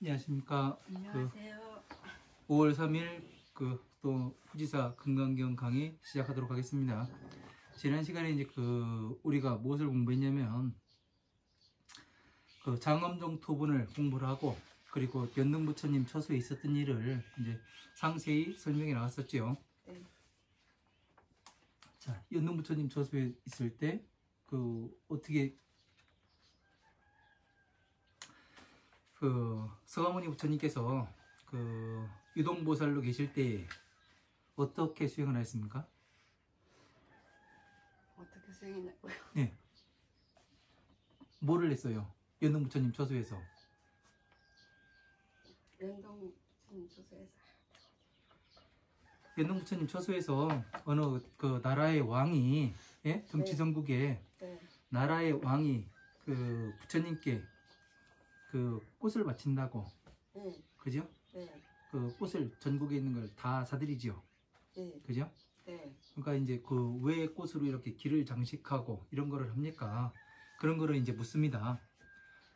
안녕하십니까. 안녕하세요. 5월 3일 또 후지사 금강경 강의 시작하도록 하겠습니다. 지난 시간에 이제 우리가 무엇을 공부했냐면 장엄정 토분을 공부를 하고, 그리고 연등부처님 처소에 있었던 일을 이제 상세히 설명해 나갔었죠. 네. 자, 연등부처님 처소에 있을 때 어떻게 서가모니 부처님께서 유동보살로 계실 때 어떻게 수행을 하셨습니까? 어떻게 수행했냐고요? 네. 뭐를 했어요? 연등부처님 처소에서. 연동부처님 처소에서. 연등부처님 처소에서 어느 나라의 왕이, 예? 정치전국에 네. 나라의 왕이 부처님께 꽃을 바친다고. 네. 그죠? 네. 꽃을 전국에 있는 걸 다 사드리지요. 네. 그죠? 네. 그러니까 이제 왜 꽃으로 이렇게 길을 장식하고 이런 거를 합니까? 그런 거를 이제 묻습니다.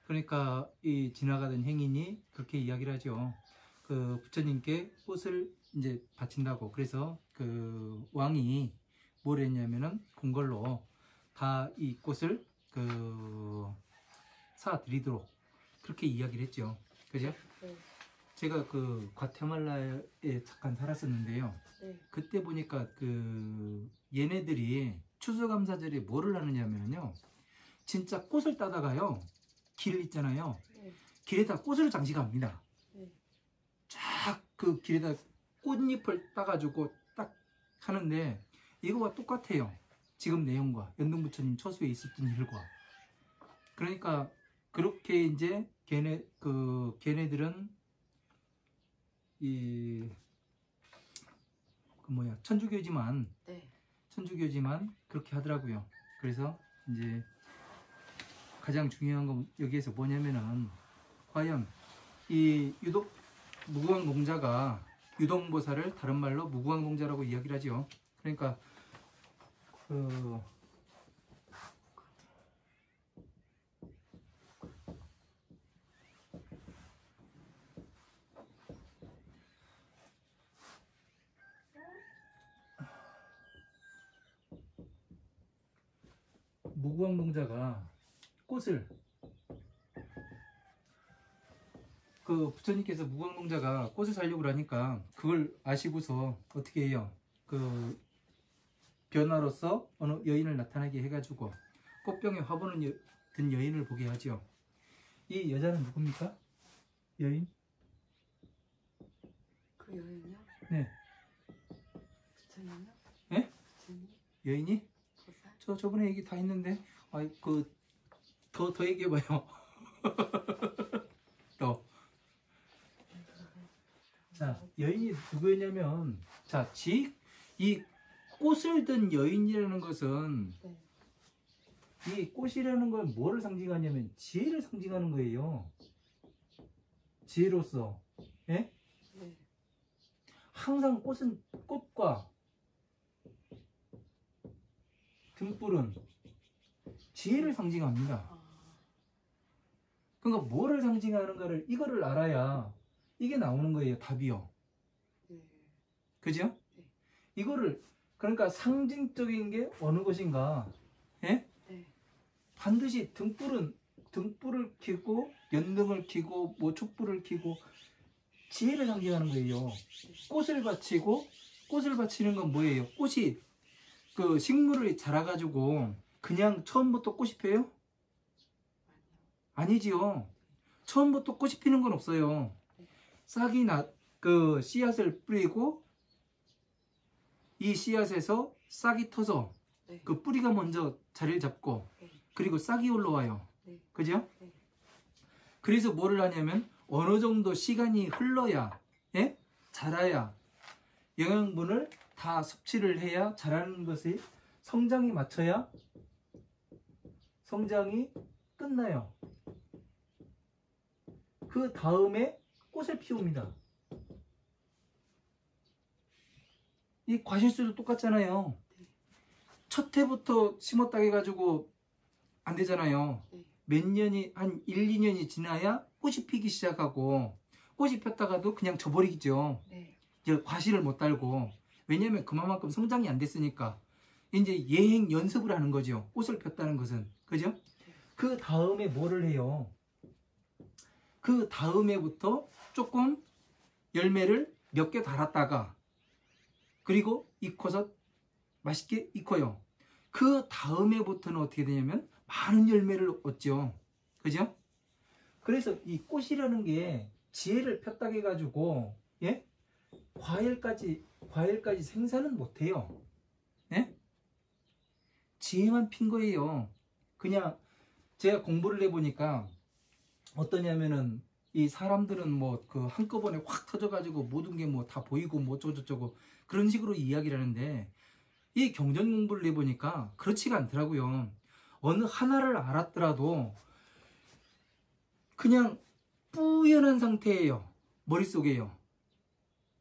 그러니까 이 지나가던 행인이 그렇게 이야기를 하죠. 부처님께 꽃을 이제 바친다고. 그래서 왕이 뭘 했냐면은 궁궐로 다 이 꽃을 사드리도록 그렇게 이야기를 했죠. 그죠? 네. 제가 과테말라에 잠깐 살았었는데요. 네. 그때 보니까 얘네들이 추수감사절에 뭐를 하느냐면요, 진짜 꽃을 따다가요, 길 있잖아요. 네. 길에다 꽃을 장식합니다. 네. 쫙 길에다 꽃잎을 따가지고 딱 하는데, 이거와 똑같아요. 지금 내용과 연등부처님 처소에 있었던 일과. 그러니까 그렇게 이제 걔네들은 천주교지만, 네. 천주교지만 그렇게 하더라고요. 그래서 이제 가장 중요한 건 여기에서 뭐냐면은, 과연 이 무구왕공자가 유동보살을 다른 말로 무구왕공자라고 이야기를 하죠. 그러니까 무구왕공자가 꽃을 부처님께서 무구왕공자가 꽃을 살려고 하니까 그걸 아시고서 어떻게 해요? 변화로서 어느 여인을 나타나게 해가지고 꽃병에 화분을 든 여인을 보게 하죠. 이 여자는 누굽니까? 여인? 그 여인요? 네. 부처님요? 네? 부처님? 여인이? 보살? 저번에 얘기 다 했는데, 더 얘기해봐요. 또. 자, 여인이 누구였냐면, 자, 이 꽃을 든 여인이라는 것은, 네. 이 꽃이라는 건 뭐를 상징하냐면 지혜를 상징하는 거예요. 지혜로서. 예? 네. 항상 꽃과 등불은 지혜를 상징합니다. 아. 그러니까 뭐를 상징하는가를, 이거를 알아야 이게 나오는 거예요. 답이요. 네. 그죠? 네. 이거를, 그러니까 상징적인 게 어느 것인가. 예? 네. 반드시 등불을 켜고, 연등을 켜고, 촛불을 켜고, 지혜를 상징하는 거예요. 꽃을 바치는 건 뭐예요? 꽃이 식물이 자라가지고 그냥 처음부터 꽃이 펴요? 아니지요. 처음부터 꽃이 피는 건 없어요. 싹이 씨앗을 뿌리고, 이 씨앗에서 싹이 터서 네. 뿌리가 먼저 자리를 잡고, 네. 그리고 싹이 올라와요. 네. 그죠? 네. 그래서 뭐를 하냐면 어느 정도 시간이 흘러야, 예? 자라야, 영양분을 다 섭취를 해야 자라는 것이, 성장이 맞춰야 성장이 끝나요. 그 다음에 꽃을 피웁니다. 이 과실수도 똑같잖아요. 첫 해부터 심었다 해가지고 안 되잖아요. 몇 년이 한 1, 2년이 지나야 꽃이 피기 시작하고 꽃이 폈다가도 그냥 져버리죠. 네. 이제 과실을 못 달고 왜냐면 그만큼 성장이 안 됐으니까 이제 예행 연습을 하는 거죠. 꽃을 폈다는 것은 그죠? 그 다음에 뭐를 해요? 그 다음에부터 조금 열매를 몇 개 달았다가 그리고 익혀서 맛있게 익혀요. 그 다음에부터는 어떻게 되냐면 많은 열매를 얻죠. 그죠? 그래서 이 꽃이라는 게 지혜를 폈다고 해가지고 예? 과일까지 생산은 못해요. 예? 지혜만 핀 거예요. 그냥 제가 공부를 해보니까 어떠냐면은 이 사람들은 뭐 그 한꺼번에 확 터져가지고 모든 게 뭐 다 보이고 뭐 어쩌고저쩌고 그런 식으로 이야기를 하는데 이 경전 공부를 해보니까 그렇지가 않더라고요. 어느 하나를 알았더라도 그냥 뿌연한 상태예요. 머릿속에요.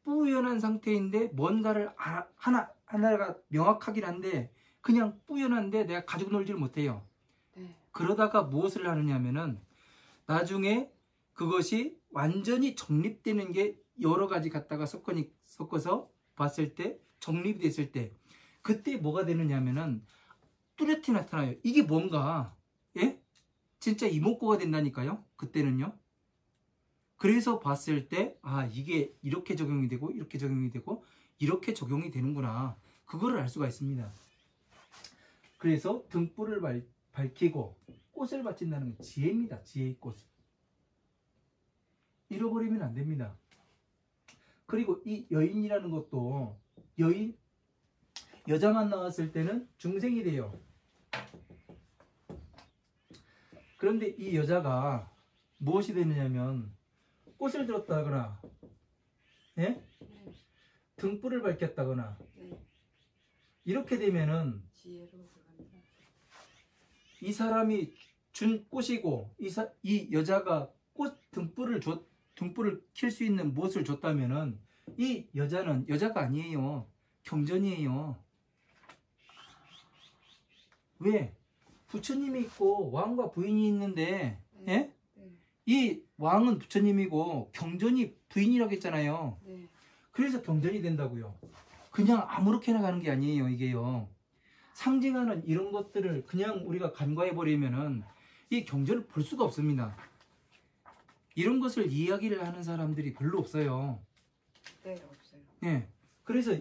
뿌연한 상태인데 뭔가를 하나가 명확하긴 한데 그냥 뿌연한데 내가 가지고 놀지를 못해요. 네. 그러다가 무엇을 하느냐면은 나중에 그것이 완전히 정립되는 게 여러 가지 갖다가 섞어서 봤을 때 정립이 됐을 때 그때 뭐가 되느냐면은 뚜렷이 나타나요. 이게 뭔가 예? 진짜 이목구가 된다니까요. 그때는요. 그래서 봤을 때 아 이게 이렇게 적용이 되고 이렇게 적용이 되고 이렇게 적용이 되는구나. 그거를 알 수가 있습니다. 그래서 등불을 밝히고 꽃을 바친다는 건 지혜입니다. 지혜의 꽃. 잃어버리면 안 됩니다. 그리고 이 여인이라는 것도 여자만 나왔을 때는 중생이 돼요. 그런데 이 여자가 무엇이 되느냐면 꽃을 들었다거나 예? 네. 등불을 밝혔다거나 네. 이렇게 되면은 지혜로 들어갑니다. 이 사람이 준 꽃이고 이 여자가 등불을 켤 수 있는 무엇을 줬다면은 이 여자는 여자가 아니에요. 경전이에요. 왜? 부처님이 있고 왕과 부인이 있는데 네. 예? 네. 이 왕은 부처님이고 경전이 부인이라고 했잖아요. 네. 그래서 경전이 된다고요. 그냥 아무렇게나 가는 게 아니에요. 이게요. 상징하는 이런 것들을 그냥 우리가 간과해버리면은 이 경전을 볼 수가 없습니다. 이런 것을 이야기를 하는 사람들이 별로 없어요. 네, 없어요. 예. 그래서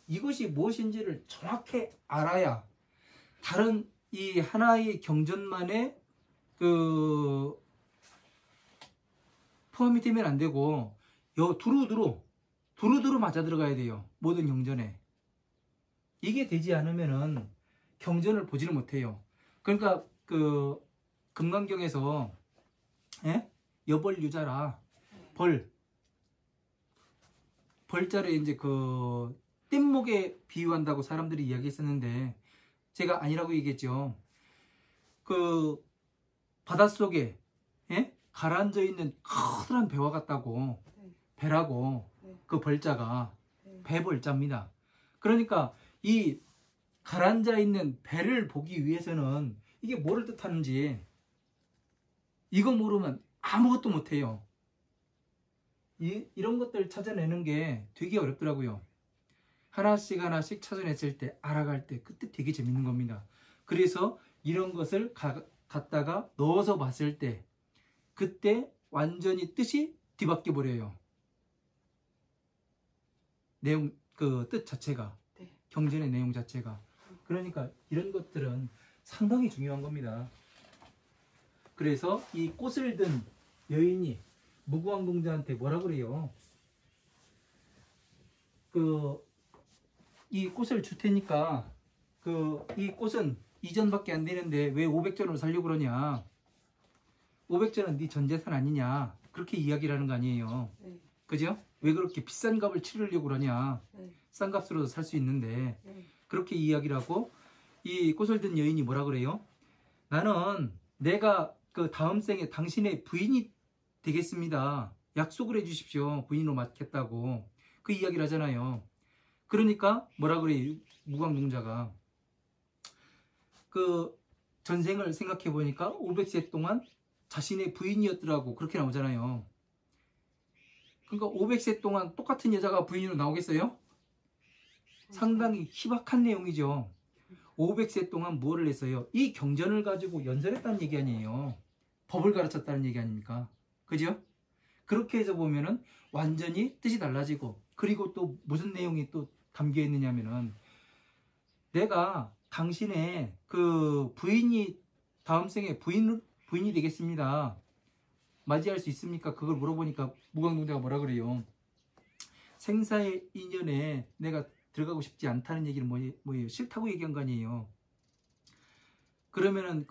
이것이 무엇인지를 정확히 알아야 다른 이 하나의 경전만의 포함이 되면 안 되고 두루두루 맞아 들어가야 돼요. 모든 경전에. 이게 되지 않으면은 경전을 보지를 못해요. 그러니까 금강경에서 예? 여벌유자라 벌자를 이제 뗏목에 비유한다고 사람들이 이야기했었는데 제가 아니라고 얘기했죠. 바닷속에 예? 가라앉아 있는 커다란 배와 같다고. 네. 배라고. 네. 그 벌자가 네. 배벌자입니다. 그러니까 이 가라앉아 있는 배를 보기 위해서는 이게 뭐를 뜻하는지 이거 모르면 아무것도 못해요. 이런 것들 찾아내는 게 되게 어렵더라고요. 하나씩 찾아냈을 때 알아갈 때 그때 되게 재밌는 겁니다. 그래서 이런 것을 갖다가 넣어서 봤을 때 그때 완전히 뜻이 뒤바뀌어 버려요. 내용 뜻 자체가 네. 경전의 내용 자체가. 그러니까 이런 것들은 상당히 중요한 겁니다. 그래서 이 꽃을 든 여인이 무구왕공자한테 뭐라 그래요? 이 꽃을 줄 테니까 이 꽃은 2전밖에 안 되는데 왜 500전으로 살려고 그러냐? 500전은 네 전재산 아니냐? 그렇게 이야기를 하는 거 아니에요. 네. 그죠? 왜 그렇게 비싼 값을 치르려고 그러냐? 네. 싼 값으로도 살 수 있는데 네. 그렇게 이야기를 하고 이 꽃을 든 여인이 뭐라 그래요? 나는 내가 다음 생에 당신의 부인이 되겠습니다. 약속을 해주십시오. 부인으로 맡겠다고 그 이야기를 하잖아요. 그러니까 뭐라 그래요? 무광공자가 전생을 생각해 보니까 500세 동안 자신의 부인이었더라고. 그렇게 나오잖아요. 그러니까 500세 동안 똑같은 여자가 부인으로 나오겠어요? 상당히 희박한 내용이죠. 500세 동안 뭐를 했어요? 이 경전을 가지고 연설했다는 얘기 아니에요. 법을 가르쳤다는 얘기 아닙니까? 그죠? 그렇게 해서 보면은 완전히 뜻이 달라지고, 그리고 또 무슨 내용이 또 담겨 있느냐면은, 내가 당신의 그 부인이 다음 생에 부인이 되겠습니다. 맞이할 수 있습니까? 그걸 물어보니까 무광동자가 뭐라 그래요? 생사의 인연에 내가 들어가고 싶지 않다는 얘기는 뭐예요? 싫다고 얘기한 거 아니에요. 그러면은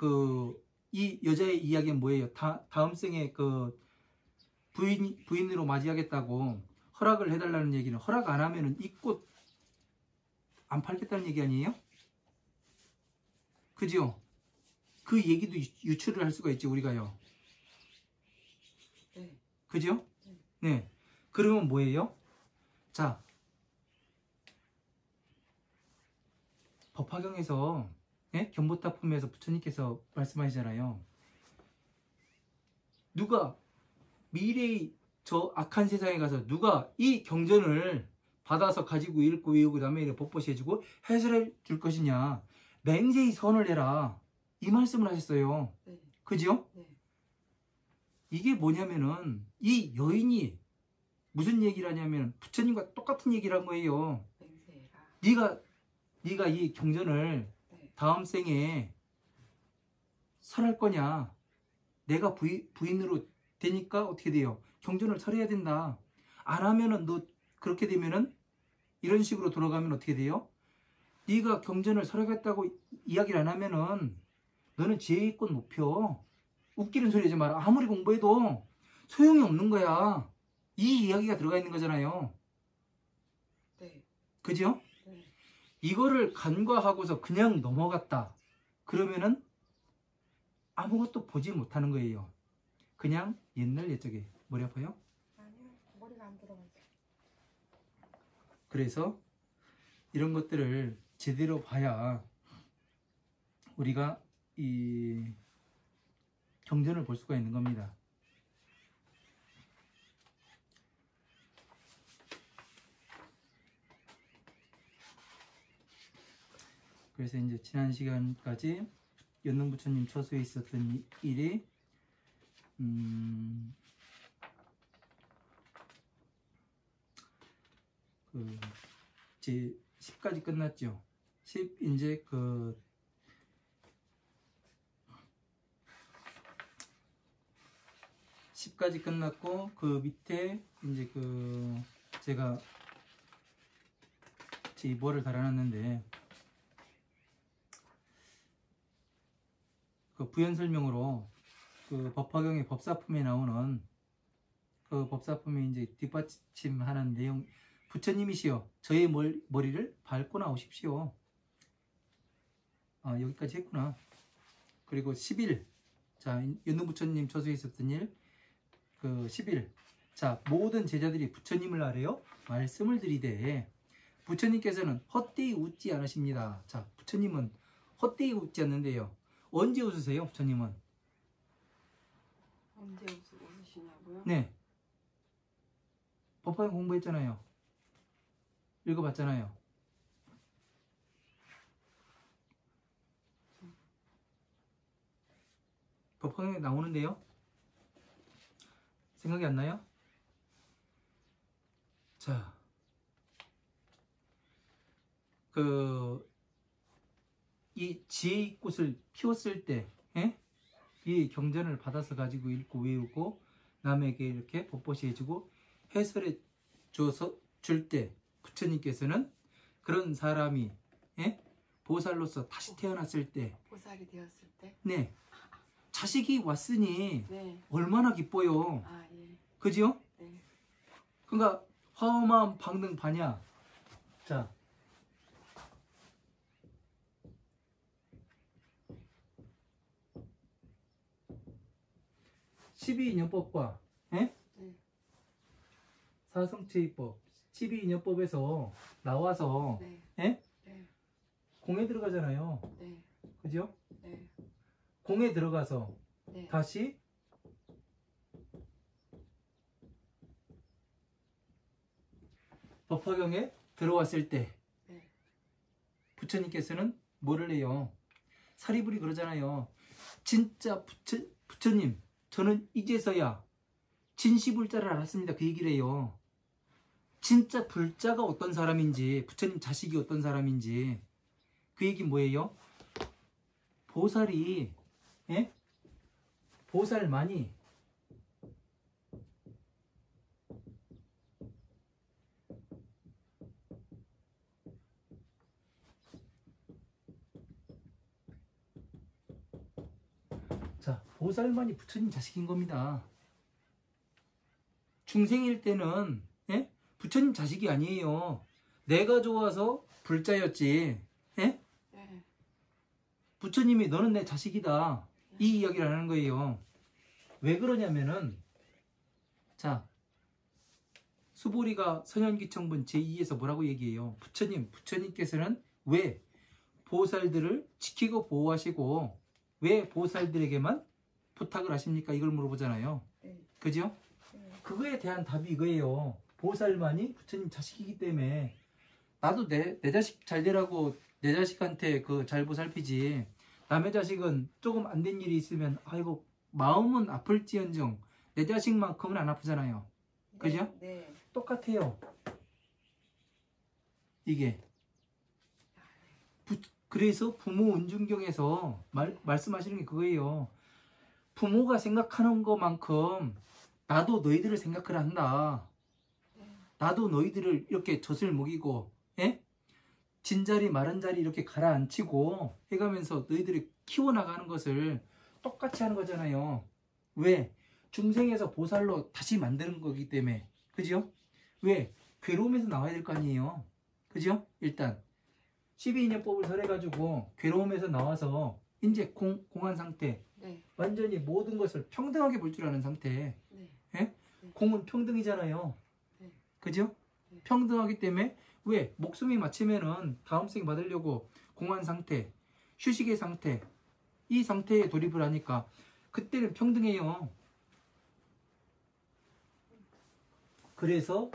이 여자의 이야기는 뭐예요? 다음 생에 그 부인으로 맞이하겠다고 허락을 해달라는 얘기는, 허락 안 하면은 이 꽃 안 팔겠다는 얘기 아니에요? 그죠? 그 얘기도 유추를 할 수가 있죠, 우리가요. 네. 그죠? 네. 그러면 뭐예요? 자, 법화경에서, 네? 견보타품에서 부처님께서 말씀하시잖아요. 누가 미래의 저 악한 세상에 가서 누가 이 경전을 받아서 가지고 읽고 외우고 남에게 법보시 해주고 해설해 줄 것이냐, 맹세히 선을 해라, 이 말씀을 하셨어요. 네. 그죠? 네. 이게 뭐냐면은 이 여인이 무슨 얘기를 하냐면 부처님과 똑같은 얘기를 한 거예요. 맹세해라. 네가 이 경전을 네. 다음 생에 설할 거냐, 내가 부인으로 되니까 어떻게 돼요? 경전을 설해야 된다. 안 하면은 너 그렇게 되면은 이런 식으로 돌아가면 어떻게 돼요? 네가 경전을 설하겠다고 이야기를 안 하면은 너는 지혜의 꽃 못 펴. 웃기는 소리 하지 마라. 아무리 공부해도 소용이 없는 거야. 이 이야기가 들어가 있는 거잖아요. 네. 그죠? 네. 이거를 간과하고서 그냥 넘어갔다. 그러면은 아무것도 보지 못하는 거예요. 그냥 옛날 옛적에. 머리 아파요? 아니요, 머리가 안 들어가죠. 그래서 이런 것들을 제대로 봐야 우리가 이 경전을 볼 수가 있는 겁니다. 그래서 이제 지난 시간까지 연능부처님 처소에 있었던 일이 이제 10까지 끝났죠. 10 이제 10까지 끝났고, 그 밑에 이제 제가 제 뭐를 달아놨는데, 그 부연 설명으로 그 법화경의 법사품에 나오는 그 법사품에 이제 뒷받침하는 내용, 부처님이시여 저의 머리를 밟고 나오십시오. 아, 여기까지 했구나. 그리고 10일, 자, 연능부처님 처소에 있었던 일, 그 10일, 자, 모든 제자들이 부처님을 아래요 말씀을 드리되 부처님께서는 헛되이 웃지 않으십니다. 자, 부처님은 헛되이 웃지 않는데요. 언제 웃으세요, 부처님은? 언제 웃으시냐고요? 네. 법화경 공부했잖아요. 읽어봤잖아요. 법화경에 나오는데요. 생각이 안 나요? 자, 이 지혜의 꽃을 피웠을 때, 이 경전을 받아서 가지고 읽고 외우고 남에게 이렇게 법보시 해주고 해설해 줘서 줄 때 부처님께서는 그런 사람이 보살로서 다시 태어났을 때, 보살이 되었을 때? 네, 자식이 왔으니 네. 얼마나 기뻐요. 아, 예. 그지요? 네. 그러니까 화엄한 방등 반야. 자, 십이인연법과 사성체이법, 십이인연법에서 나와서 네. 예? 네. 공에 들어가잖아요. 네. 그죠? 네. 공에 들어가서 네. 다시 법화경에 들어왔을 때 네. 부처님께서는 뭐를 해요? 사리불이 그러잖아요. 진짜 부처님, 저는 이제서야 진시불자를 알았습니다. 그 얘기를 해요. 진짜 불자가 어떤 사람인지, 부처님 자식이 어떤 사람인지. 그 얘기 뭐예요? 보살이, 예? 보살만이 자, 보살만이 부처님 자식인 겁니다. 중생일 때는, 예? 부처님 자식이 아니에요. 내가 좋아서 불자였지. 예? 네. 부처님이 너는 내 자식이다. 이 이야기를 하는 거예요. 왜 그러냐면은, 자, 수보리가 선현기청분 제2에서 뭐라고 얘기해요? 부처님께서는 왜 보살들을 지키고 보호하시고 왜 보살들에게만 부탁을 하십니까? 이걸 물어보잖아요. 네. 그죠? 네. 그거에 대한 답이 이거예요. 보살만이 부처님 자식이기 때문에 나도 내 자식 잘 되라고 내 자식한테 그 잘 보살피지. 남의 자식은 조금 안 된 일이 있으면 아이고 마음은 아플지언정 내 자식만큼은 안 아프잖아요. 그죠? 네. 똑같아요. 이게 그래서 부모 은중경에서 말씀하시는 게 그거예요. 부모가 생각하는 것만큼 나도 너희들을 생각을 한다. 나도 너희들을 이렇게 젖을 먹이고, 예? 진자리 마른 자리 이렇게 가라앉히고 해가면서 너희들이 키워나가는 것을 똑같이 하는 거잖아요. 왜? 중생에서 보살로 다시 만드는 거기 때문에. 그죠? 왜? 괴로움에서 나와야 될 거 아니에요. 그죠? 일단 12인연법을 설해가지고 괴로움에서 나와서 이제 공한 상태, 네. 완전히 모든 것을 평등하게 볼 줄 아는 상태. 네. 예? 공은 평등이잖아요. 네. 그죠? 네. 평등하기 때문에 왜? 목숨이 마치면은 다음 생 받으려고 공한 상태, 휴식의 상태, 이 상태에 돌입을 하니까 그때는 평등해요. 그래서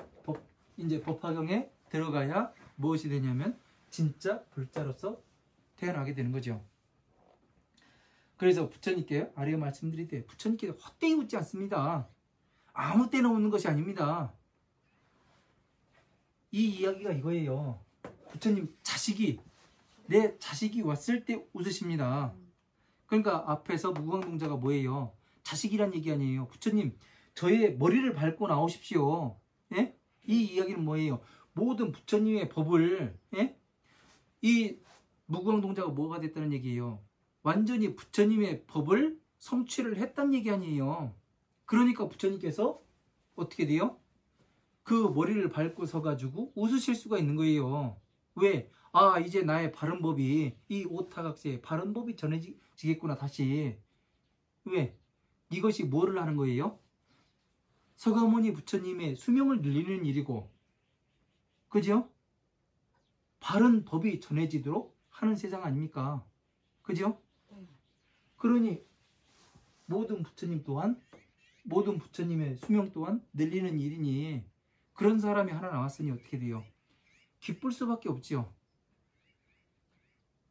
이제 법화경에 들어가야 무엇이 되냐면 진짜 불자로서 태어나게 되는 거죠. 그래서 부처님께 아래에 말씀드릴 때 부처님께 헛되이 묻지 않습니다. 아무 때나 묻는 것이 아닙니다. 이 이야기가 이거예요. 부처님 내 자식이 왔을 때 웃으십니다. 그러니까 앞에서 무광동자가 뭐예요? 자식이란 얘기 아니에요. 부처님 저의 머리를 밟고 나오십시오. 예? 이 이야기는 뭐예요? 모든 부처님의 법을, 예? 이 무광동자가 뭐가 됐다는 얘기예요? 완전히 부처님의 법을 성취를 했다는 얘기 아니에요. 그러니까 부처님께서 어떻게 돼요? 그 머리를 밟고 서가지고 웃으실 수가 있는 거예요. 왜? 아, 이제 나의 바른 법이, 이 오타각세의 바른 법이 전해지겠구나, 다시. 왜? 이것이 뭐를 하는 거예요? 서가모니 부처님의 수명을 늘리는 일이고, 그죠? 바른 법이 전해지도록 하는 세상 아닙니까? 그죠? 그러니 모든 부처님의 수명 또한 늘리는 일이니 그런 사람이 하나 나왔으니 어떻게 돼요? 기쁠 수밖에 없지요.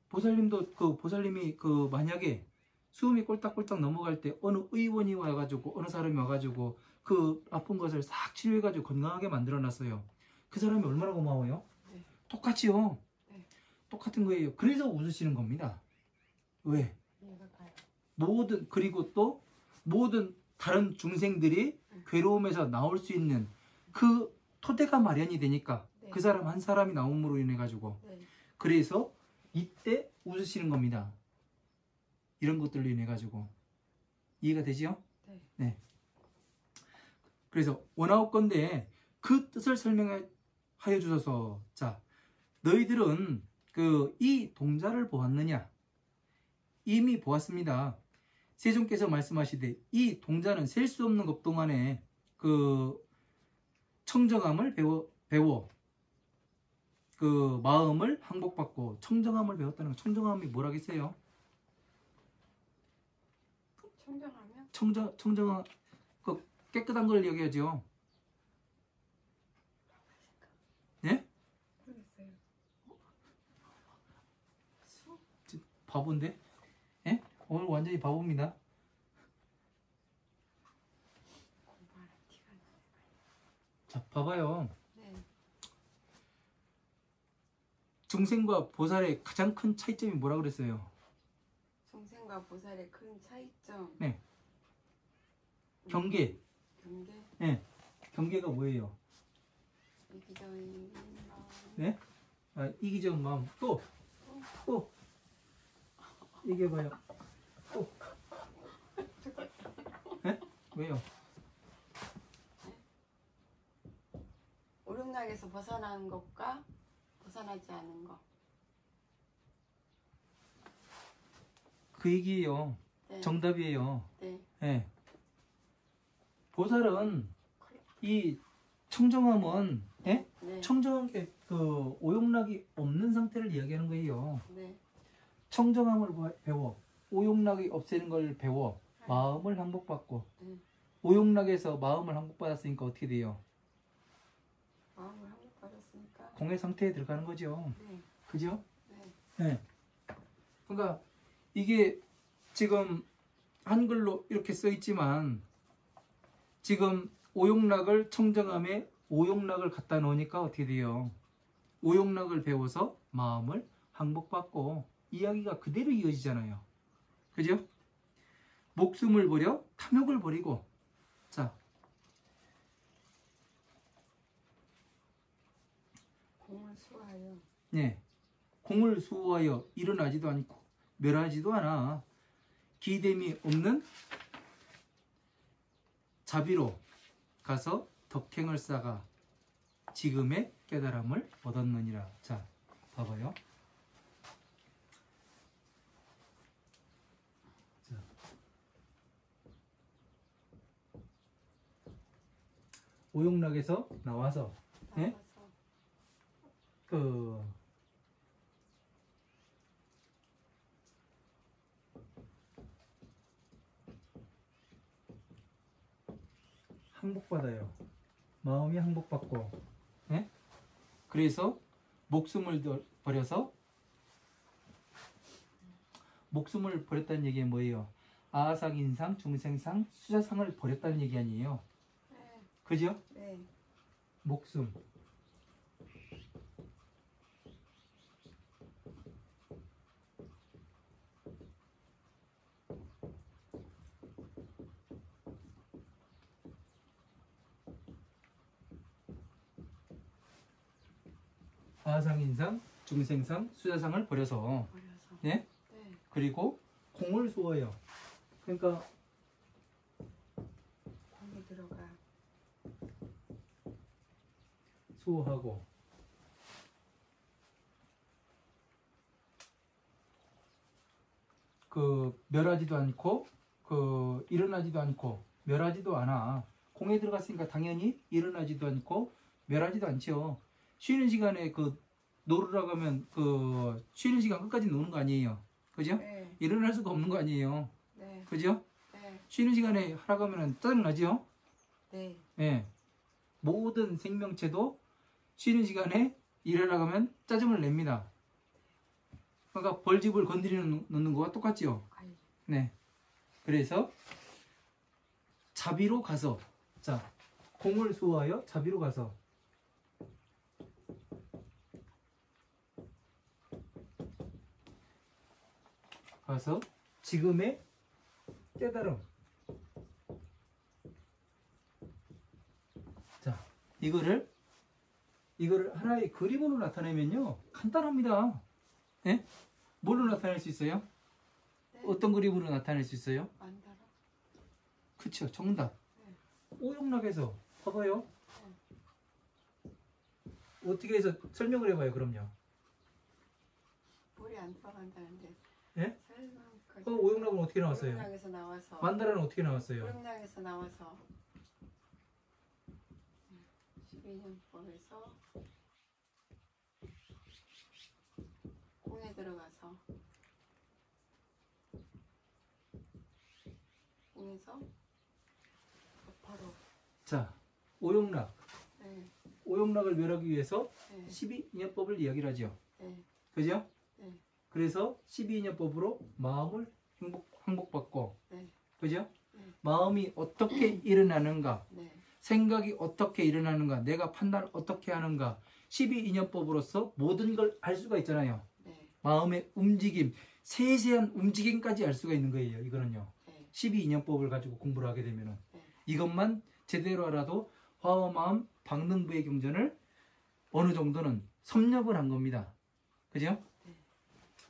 보살님이 만약에 수음이 꼴딱꼴딱 넘어갈 때 어느 의원이 와가지고 어느 사람이 와가지고 그 아픈 것을 싹 치료해가지고 건강하게 만들어놨어요. 그 사람이 얼마나 고마워요? 네. 똑같이요. 네. 똑같은 거예요. 그래서 웃으시는 겁니다. 왜? 이해가 가요. 그리고 또 모든 다른 중생들이 괴로움에서 나올 수 있는 그 토대가 마련이 되니까 네. 그 사람 한 사람이 나옴으로 인해 가지고 네. 그래서 이때 웃으시는 겁니다. 이런 것들로 인해 가지고 이해가 되지요? 네. 네. 그래서 원하옵건대 그 뜻을 설명하여 주소서. 자, 너희들은 이 동자를 보았느냐? 이미 보았습니다. 세존께서 말씀하시되 이 동자는 셀 수 없는 것 동안에 그 청정함을 배워 그 마음을 항복받고 청정함을 배웠다는 거. 청정함이 뭐라겠어요? 청정하면? 청정 그 깨끗한 걸 얘기하죠. 예? 모르겠어요. 수? 바보인데? 예? 오늘 완전히 바보입니다. 공부하는 티가 나네. 자, 봐봐요. 네. 중생과 보살의 가장 큰 차이점이 뭐라 그랬어요? 중생과 보살의 큰 차이점. 네. 경계. 경계. 예. 경계가 뭐예요? 이기적인 마음. 네? 아, 이기적 마음. 또. 얘기해봐요. 또. 예? 왜요? 오름락에서 벗어나는 것과 벗어나지 않은 것. 그 얘기예요. 네. 정답이에요. 네. 예. 보살은 이 청정함은 예? 네. 청정한 게 그 오용락이 없는 상태를 이야기하는 거예요. 네. 청정함을 배워 오용락이 없애는 걸 배워 마음을 항복받고 네. 오용락에서 마음을 항복받았으니까 어떻게 돼요? 마음을 항복받았으니까. 공의 상태에 들어가는 거죠. 네. 그죠? 네. 네. 그러니까 이게 지금 한글로 이렇게 써 있지만 지금 오용락을 청정함에 오용락을 갖다 놓으니까 어떻게 돼요? 오용락을 배워서 마음을 항복받고 이야기가 그대로 이어지잖아요. 그죠? 목숨을 버려 탐욕을 버리고 자 공을 수하여. 네. 공을 수호하여 일어나지도 않고 멸하지도 않아 기됨이 없는 자비로 가서 덕행을 쌓아 지금의 깨달음을 얻었느니라. 자, 봐봐요. 자. 오용락에서 나와서 예? 나와서. 그 항복받아요. 마음이 항복받고 예? 그래서 목숨을 버려서 목숨을 버렸다는 얘기는 뭐예요? 아상, 인상, 중생상, 수자상을 버렸다는 얘기 아니에요. 네. 그죠? 네. 목숨 아상, 인상, 중생상, 수자상을 버려서 버려서. 예? 네. 그리고 공을 수어요. 그러니까 공이 들어가. 수호하고 그 멸하지도 않고 그 일어나지도 않고 멸하지도 않아. 공에 들어갔으니까 당연히 일어나지도 않고 멸하지도 않죠. 쉬는 시간에 그 놀으라고 하면 그 쉬는 시간 끝까지 노는 거 아니에요. 그죠? 네. 일어날 수가 없는 거 아니에요. 네. 그죠? 네. 쉬는 시간에 하라고 하면 짜증나죠? 네. 예. 모든 생명체도 쉬는 시간에 일하라고 하면 짜증을 냅니다. 그러니까 벌집을 건드리는 놓는 거와 똑같죠. 아이. 네. 그래서 자비로 가서 자 공을 수호하여 자비로 가서 지금의 깨달음. 자 이거를 하나의 그림으로 나타내면요 간단합니다. 예? 뭘로 나타낼 수 있어요? 네. 어떤 그림으로 나타낼 수 있어요? 만다라. 그쵸, 정답. 네. 오용락에서 봐봐요. 어떻게 해서 설명을 해봐요. 그럼요. 물이 안 들어간다는데. 예? 설명까지. 오용락은 어떻게 나왔어요? 오름락에서 나와서. 만다라는 어떻게 나왔어요? 오름락에서 나와서. 12년법에서 공에 들어가서 통해서 바로 자, 오용락. 네, 오용락을 멸하기 위해서 네, 12인연법을 이야기를 하죠. 네, 그죠? 네, 그래서 12인연법으로 마음을 항복받고, 네, 그죠? 네. 마음이 어떻게 일어나는가, 네, 생각이 어떻게 일어나는가, 내가 판단을 어떻게 하는가, 12인연법으로서 모든 걸 알 수가 있잖아요. 네, 마음의 움직임, 세세한 움직임까지 알 수가 있는 거예요. 이거는요. 네, 12인연법을 가지고 공부를 하게 되면은 네. 이것만 제대로 알아도 화엄마음 박능부의 경전을 어느 정도는 섭렵을 한 겁니다. 그죠? 네.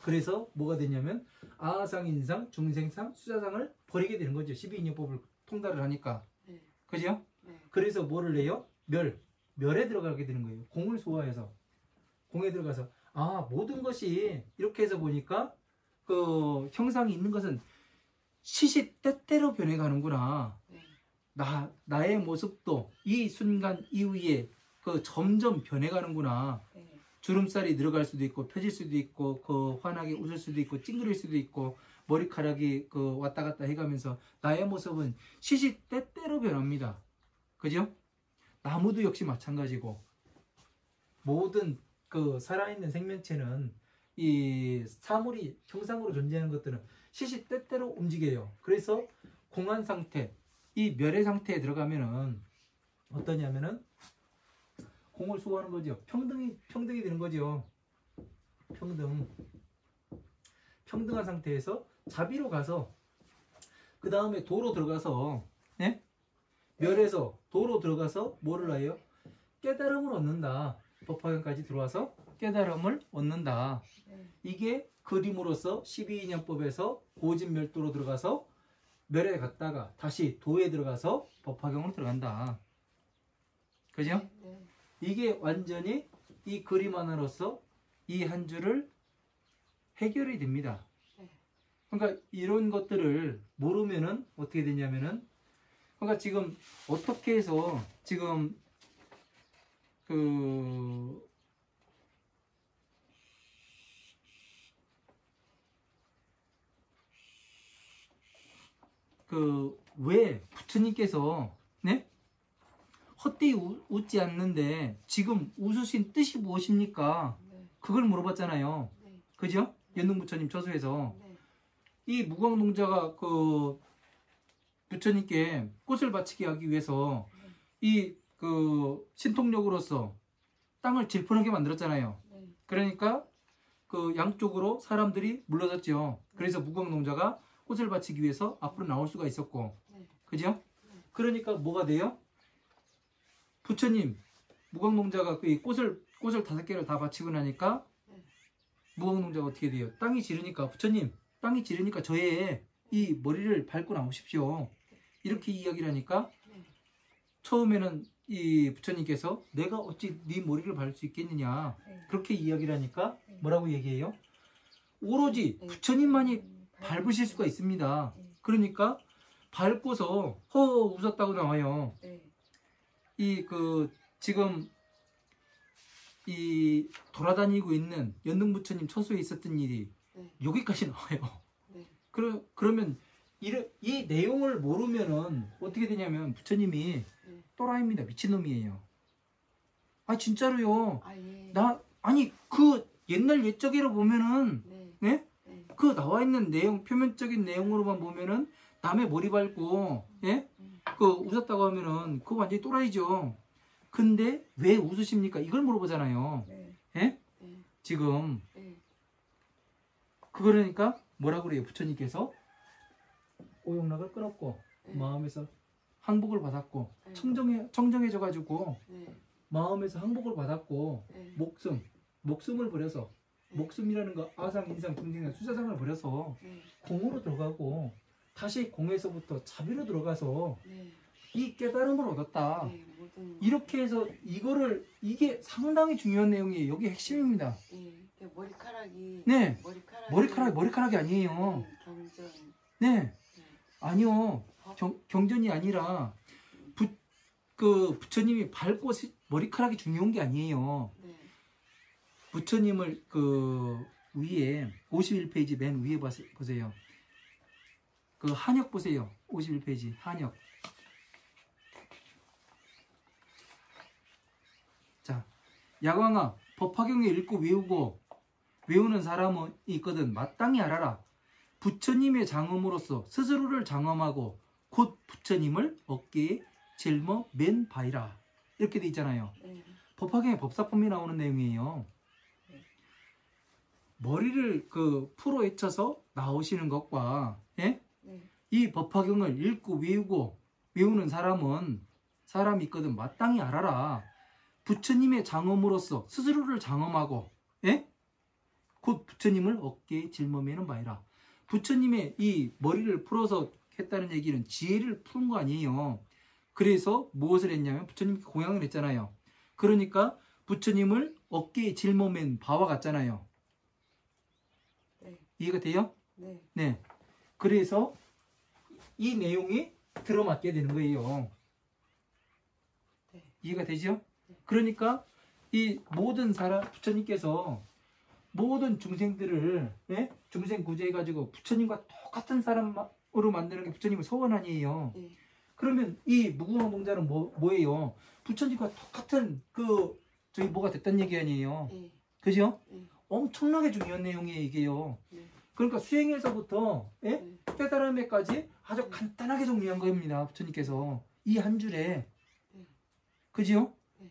그래서 뭐가 되냐면 아상, 인상, 중생상, 수자상을 버리게 되는 거죠. 12인연법을 통달을 하니까. 네, 그죠? 네. 그래서 뭐를 해요? 멸에 들어가게 되는 거예요. 공을 소화해서. 공에 들어가서 모든 것이 이렇게 해서 보니까 그 형상이 있는 것은 시시때때로 변해가는구나. 네. 나의 모습도 이 순간 이후에 그 점점 변해가는구나. 네. 주름살이 늘어갈 수도 있고 펴질 수도 있고 그 환하게 웃을 수도 있고 찡그릴 수도 있고 머리카락이 그 왔다 갔다 해가면서 나의 모습은 시시때때로 변합니다. 그죠? 나무도 역시 마찬가지고 모든 그 살아있는 생명체는 이 사물이 형상으로 존재하는 것들은 시시때때로 움직여요. 그래서 공한 상태, 이 멸의 상태에 들어가면은 어떠냐면은 공을 수호하는 거죠. 평등이 되는 거죠. 평등한 상태에서 자비로 가서 그 다음에 도로 들어가서 멸에서 도로 들어가서 뭐를 해요? 깨달음을 얻는다. 법화경까지 들어와서 깨달음을 얻는다. 네. 이게 그림으로서 12인연법에서 고진멸도로 들어가서 멸에 갔다가 다시 도에 들어가서 법화경으로 들어간다. 그죠? 네. 이게 완전히 이 그림 하나로서 이 한 줄을 해결이 됩니다. 네. 그러니까 이런 것들을 모르면은 어떻게 되냐면은 그러니까 지금 어떻게 해서 지금 왜 부처님께서 헛되이 웃지 않는데 지금 웃으신 뜻이 무엇입니까? 네. 그걸 물어봤잖아요. 네. 그죠? 연능부처님 처소에서 네. 이 무광농자가 그 부처님께 꽃을 바치게 하기 위해서 이 그 신통력으로서 땅을 질펀하게 만들었잖아요. 네. 그러니까 그 양쪽으로 사람들이 물러섰죠. 그래서 무광농자가 꽃을 바치기 위해서 앞으로 나올 수가 있었고, 네. 그죠? 그러니까 뭐가 돼요? 부처님, 무광농자가 그 꽃을 5개를 다 바치고 나니까 무광농자가 어떻게 돼요? 땅이 지르니까 부처님, 땅이 지르니까 저의 이 머리를 밟고 나오십시오. 이렇게 이야기를 하니까 처음에는 이 부처님께서 내가 어찌 네 머리를 밟을 수 있겠느냐 그렇게 이야기를 하니까 뭐라고 얘기해요? 오로지 부처님만이 밟으실 수가 있습니다. 그러니까 밟고서 허 웃었다고 나와요. 이 지금 이 돌아다니고 있는 연능부처님 처소에 있었던 일이 여기까지 나와요. 그러면 이 내용을 모르면은 어떻게 되냐면 부처님이 또라이입니다. 미친놈이에요. 아 진짜로요. 아니 그 옛날 옛적으로 보면은 그 나와 있는 내용 표면적인 내용으로만 보면은 남의 머리 밟고 그 웃었다고 하면은 그거 완전히 또라이죠. 근데 왜 웃으십니까? 이걸 물어보잖아요. 지금 그러니까 뭐라 그래요? 부처님께서 오용락을 끊었고 마음에서 항복을 받았고 청정해져 가지고 마음에서 항복을 받았고 목숨을 버려서 목숨이라는 거 아상, 인상, 중생상, 수자상을 버려서 공으로 들어가고 다시 공에서부터 자비로 들어가서 이 깨달음을 얻었다. 이렇게 해서 이게 상당히 중요한 내용이에요. 여기 핵심입니다. 머리카락이 머리카락이 아니에요. 경전. 아니요. 경전이 아니라 부처님이 밟고 머리카락이 중요한 게 아니에요. 부처님을 위에 51페이지 맨 위에 보세요. 그 한역 보세요. 51페이지 한역. 자, 야광아, 법화경에 읽고 외우고 외우는 사람은 있거든 마땅히 알아라. 부처님의 장엄으로서 스스로를 장엄하고 곧 부처님을 어깨에 짊어 맨 바이라. 이렇게 돼 있잖아요. 법화경에 법사품이 나오는 내용이에요. 머리를 그 풀어 헤쳐서 나오시는 것과 예? 이 법화경을 읽고 외우고 외우는 사람이 있거든 마땅히 알아라. 부처님의 장엄으로서 스스로를 장엄하고 예? 곧 부처님을 어깨에 짊어매는 바이라. 부처님의 이 머리를 풀어서 했다는 얘기는 지혜를 푸는 거 아니에요. 그래서 무엇을 했냐면 부처님께 공양을 했잖아요. 그러니까 부처님을 어깨에 짊어맨 바와 같잖아요. 네. 이해가 돼요? 네. 네. 그래서 이 내용이 들어맞게 되는 거예요. 네. 이해가 되죠? 네. 그러니까 이 모든 사람 부처님께서 모든 중생들을 예? 중생 구제해가지고 부처님과 똑같은 사람으로 만드는 게 부처님의 소원 아니에요. 네. 그러면 이 무궁화 봉자는 뭐예요? 부처님과 똑같은 저기 뭐가 됐단 얘기 아니에요. 네. 그죠? 네. 엄청나게 중요한 내용이에요, 이게요. 네. 그러니까 수행에서부터 예? 네. 깨달음에까지 아주 간단하게 정리한 겁니다. 부처님께서 이 한 줄에. 네. 그죠? 네.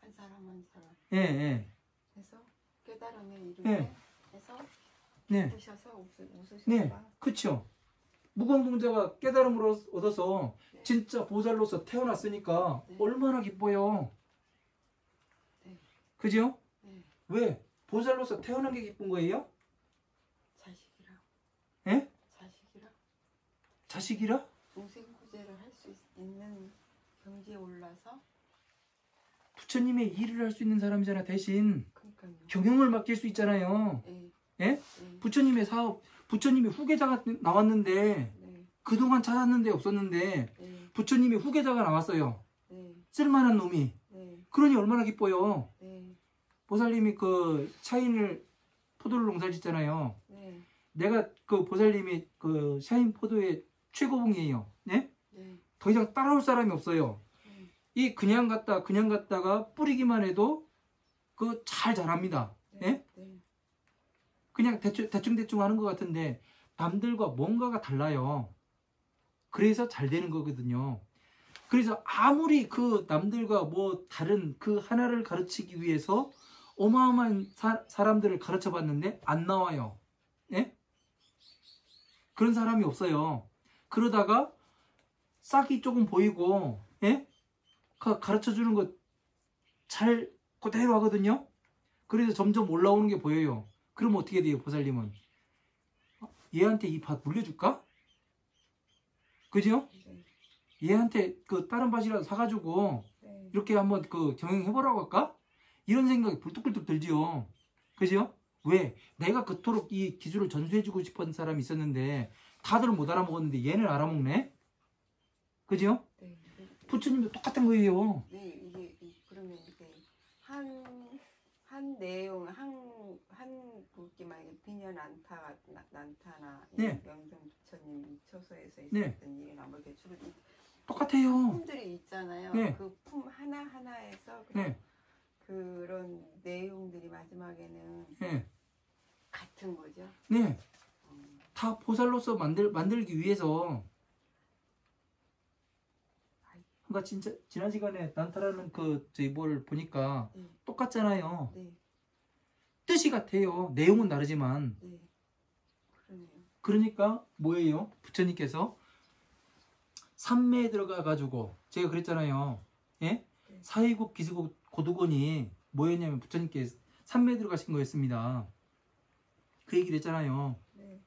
한 사람 한 사람. 예, 예. 그래서 깨달음에 이르게 네. 해서 네. 웃으셔서 웃으셔서 네. 그쵸. 무광봉자가 깨달음을 얻어서 네. 진짜 보살로서 태어났으니까 네. 얼마나 기뻐요. 네. 그죠? 네. 왜? 보살로서 태어난 게 기쁜 거예요? 자식이라. 예? 자식이라. 자식이라? 중생 구제를 할 수 있는 경지에 올라서. 부처님의 일을 할 수 있는 사람이잖아. 대신 그러니까요. 경영을 맡길 수 있잖아요. 네. 예? 네. 부처님의 사업, 부처님의 후계자가 나왔는데 네. 그동안 찾았는데 없었는데 네. 부처님의 후계자가 나왔어요. 네. 쓸만한 놈이. 네. 그러니 얼마나 기뻐요. 네. 보살님이 그 차인을 포도를 농사 짓잖아요. 네. 내가 그 보살님이 그 샤인 포도의 최고봉이에요. 네? 네. 더 이상 따라올 사람이 없어요. 이 그냥 갔다가 뿌리기만 해도 그 잘 자랍니다. 예? 네. 그냥 대충 하는 것 같은데 남들과 뭔가가 달라요. 그래서 잘 되는 거거든요. 그래서 아무리 그 남들과 뭐 다른 그 하나를 가르치기 위해서 어마어마한 사람들을 가르쳐 봤는데 안 나와요. 예? 그런 사람이 없어요. 그러다가 싹이 조금 보이고 예? 가르쳐 주는 거 잘 그대로 하거든요. 그래서 점점 올라오는 게 보여요. 그럼 어떻게 돼요, 보살님은? 얘한테 이 밭 물려줄까? 그죠? 네. 얘한테 그 다른 밭이라도 사가지고 네. 이렇게 한번 그 경영해보라고 할까? 이런 생각이 불뚝불뚝 들지요. 그죠? 왜? 내가 그토록 이 기술을 전수해주고 싶은 사람이 있었는데 다들 못 알아먹었는데 얘는 알아먹네? 그죠? 네. 부처님도 똑같은 거예요. 네. 이게 그러면 이게 한 내용 한 국기 만약에 비년 난타나 네. 명성 부처님 이초소에서 있었던 네. 일이나 뭐 이렇게 주로 똑같아요. 품들이 있잖아요. 네. 그 품 하나 하나에서 네. 그런 내용들이 마지막에는 네. 같은 거죠. 네. 다 보살로서 만들기 위해서. 그러니까 진짜 지난 시간에 난타라는 저희 뭘 보니까 네. 똑같잖아요. 네. 뜻이 같아요. 내용은 다르지만. 네. 그러네요. 그러니까 뭐예요? 부처님께서 삼매에 들어가 가지고 제가 그랬잖아요. 예? 네. 사위국 기수국 고두곤이 뭐였냐면 부처님께 삼매에 들어가신 거였습니다. 그 얘기를 했잖아요. 네.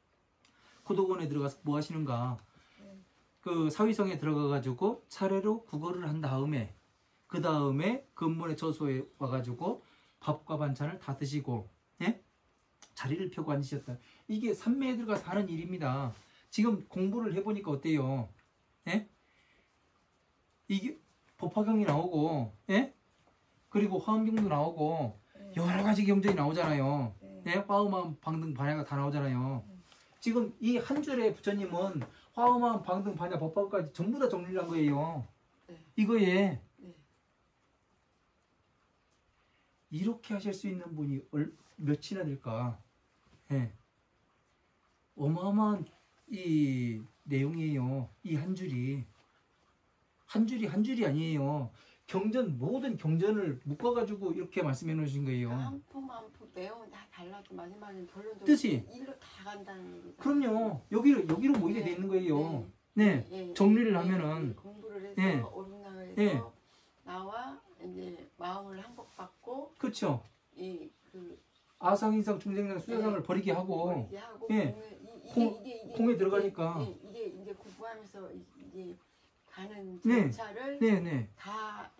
고두곤에 들어가서 뭐 하시는가? 네. 그 사위성에 들어가 가지고 차례로 국어를 한 다음에 그 다음에 근문의 저소에 와가지고 밥과 반찬을 다 드시고 예? 자리를 펴고 앉으셨다. 이게 삼매에 들어가서 하는 일입니다. 지금 공부를 해보니까 어때요? 예? 이게 법화경이 나오고 예? 그리고 화엄경도 나오고 네. 여러 가지 경전이 나오잖아요. 네. 예? 화엄, 방등, 반야가 다 나오잖아요. 지금 이 한 줄에 부처님은 화엄한 방등 반야 법화까지 전부 다 정리를 한 거예요. 네. 이거에 네. 이렇게 하실 수 있는 분이 몇이나 될까? 예. 어마어마한 이 내용이에요. 이 한 줄이 한 줄이 아니에요. 경전 모든 경전을 묶어가지고 이렇게 말씀해 놓으신 거예요. 한 품 한 품 내용은 다 달라도 마지막엔 결론적으로 뜻이? 일로 다 간다는 얘기죠. 그럼요. 여기로 모이게 돼 있는 거예요. 네. 정리를 하면은 공부를 해서 네. 오륙락을 해서 네. 나와 이제 마음을 항복받고 그렇죠. 이그 아상인상 중생상 수자상을 버리게 하고 버리게 하고 예. 공에 들어가니까. 이게 이제 공부하면서 이제 가는 네. 절차를 네네. 다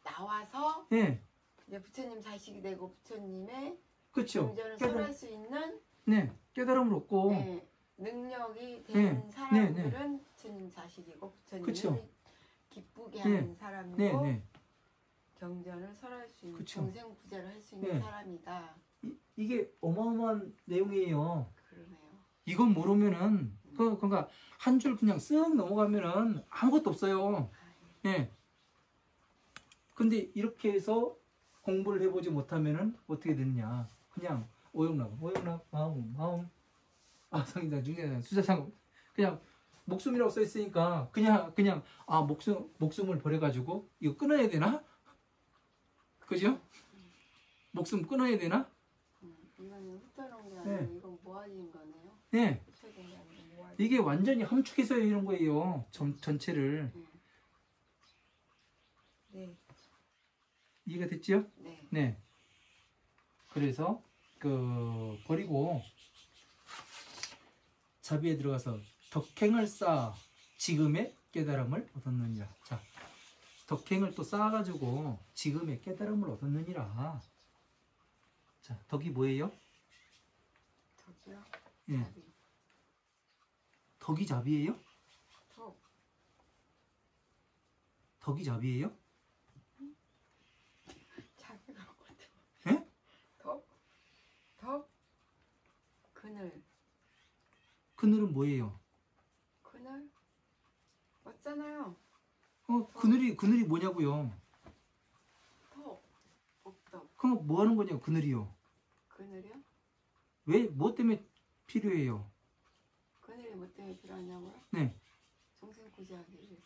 나와서 네. 이제 부처님 자식이 되고 부처님의 그렇죠. 경전을 설할 수 있는 네. 깨달음을 얻고 네, 능력이 되는 네. 사람들은 부처님 자식이고 부처님을 그쵸. 기쁘게 네. 하는 사람이고 네네. 경전을 설할 수 있는 그쵸. 정생 구제를 할 수 있는 네. 사람이다. 이게 어마어마한 내용이에요. 그러네요. 이건 모르면은 그러니까 한 줄 그냥 쓱 넘어가면은 아무것도 없어요. 예. 근데 이렇게 해서 공부를 해보지 못하면은 어떻게 되느냐? 그냥 오용락, 마음, 아상인상, 중생상, 수자상 그냥 목숨이라고 써 있으니까 그냥 목숨을 버려가지고 이거 끊어야 되나? 그죠? 목숨 끊어야 되나? 이건 흩어놓은 게 아니고 네. 이건 모아진 거네요. 네. 흩어진 게 아니고 모아진. 이게 완전히 함축해서 이런 거예요. 전체를. 네. 이해가 됐지요? 네. 네. 그래서 버리고 자비에 들어가서 덕행을 쌓아 지금의 깨달음을 얻었느니라. 자, 덕행을 또 쌓아가지고 지금의 깨달음을 얻었느니라. 자, 덕이 뭐예요? 덕이요? 예. 자비. 덕이 자비예요? 덕. 덕이 자비예요? 자비가 뭐죠? 예? 덕. 그늘. 그늘은 뭐예요? 그늘. 맞잖아요. 그늘이 뭐냐고요? 덕. 복덕. 그럼 뭐 하는 거냐고, 그늘이요? 그늘이요? 뭐 때문에 필요해요? 그늘이 뭐 때문에 필요하냐고요? 네. 정생 구제하기 위해서.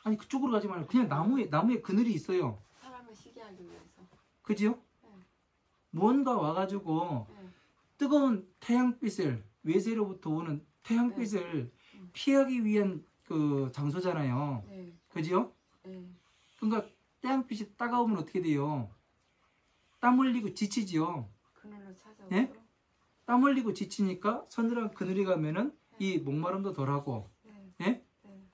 아니, 그쪽으로 가지 말고 그냥 나무에 그늘이 있어요. 사람을 시게 하기 위해서. 그지요? 네. 뭔가 와가지고 네. 뜨거운 태양빛을, 외세로부터 오는 태양빛을 피하기 위한 그 장소잖아요. 네. 그지요? 네. 그러니까 태양빛이 따가우면 어떻게 돼요? 땀 흘리고 지치지요. 그늘로 찾아오죠. 네? 땀 흘리고 지치니까 서늘한 그늘에 가면은 이 목마름도 덜하고, 네. 예? 네.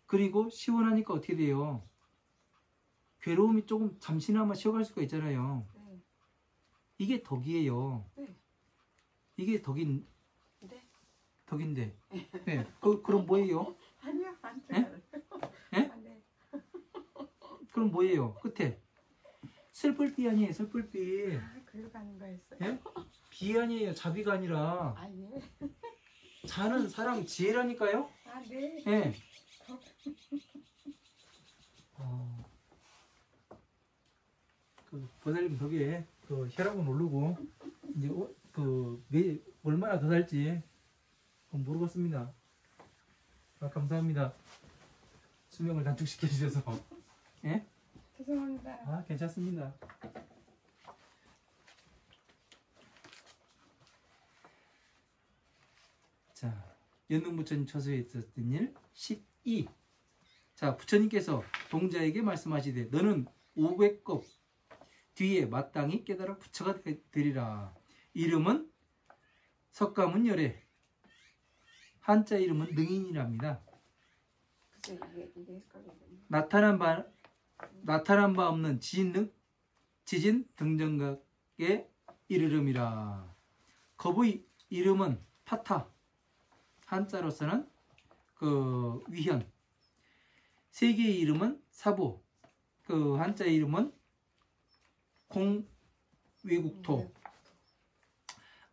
그리고 시원하니까 어떻게 돼요? 괴로움이 조금 잠시나마 쉬어갈 수가 있잖아요. 네. 이게 덕이에요. 네. 이게 네. 덕인데. 네. 그럼 뭐예요? 아니요. 안 예? 돼요. 예? 안 돼. 그럼 뭐예요? 끝에 슬플비 아니에요. 슬플비. 글로 가는 거였어요. 예? 비 아니에요. 자비가 아니라 아, 예. 자는 사랑 지혜라니까요. 아, 네. 예. 그 보살님 덕에 그 혈압은 오르고 이제 얼마나 더 살지 모르겠습니다. 감사합니다. 수명을 단축시켜 주셔서. 예? 죄송합니다. 괜찮습니다. 자, 연등부처님 처소에 있었던 일 12. 자, 부처님께서 동자에게 말씀하시되 너는 500급 뒤에 마땅히 깨달아 부처가 되리라. 이름은 석가문 열애. 한자 이름은 능인이랍니다. 그쵸, 이게 헷갈리거든요. 나타난 바 없는 지진 등정각에 이르름이라. 겁의 이름은 파타. 한자로서는 그 위현. 세계의 이름은 사부. 그 한자 이름은 공외국토.